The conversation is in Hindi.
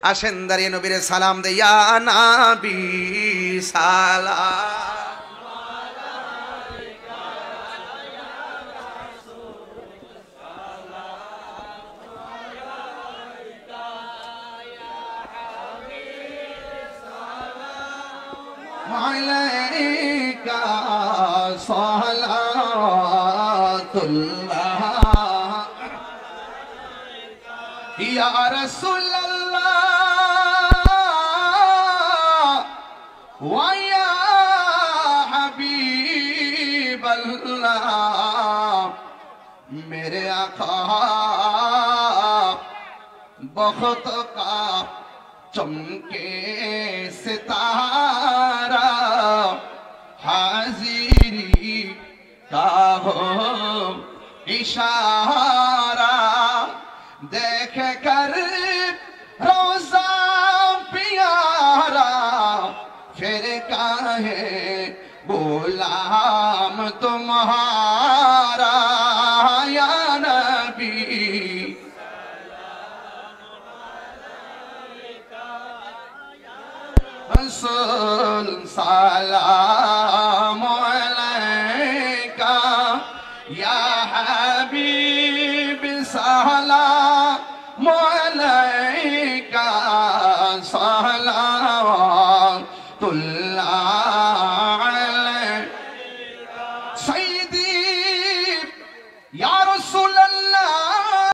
আসেন দাঁড়িয়ে নবীরে সালাম দে, ইয়া নবী সালাম আলাইকা সালাতুল্লাহ ইয়া রাসূলুল্লাহ ওয়া ইয়া হাবিবাল্লাহ मेरे आका बहुत का चमके सितारा हाजिरी का हो इशारा देख कर रोज़ा प्यारा फिर काहे गुलाम तुम्हारा या नबी रसूल सलाम अलैका या हबीब सलाम अलैका सलावतुल्लाह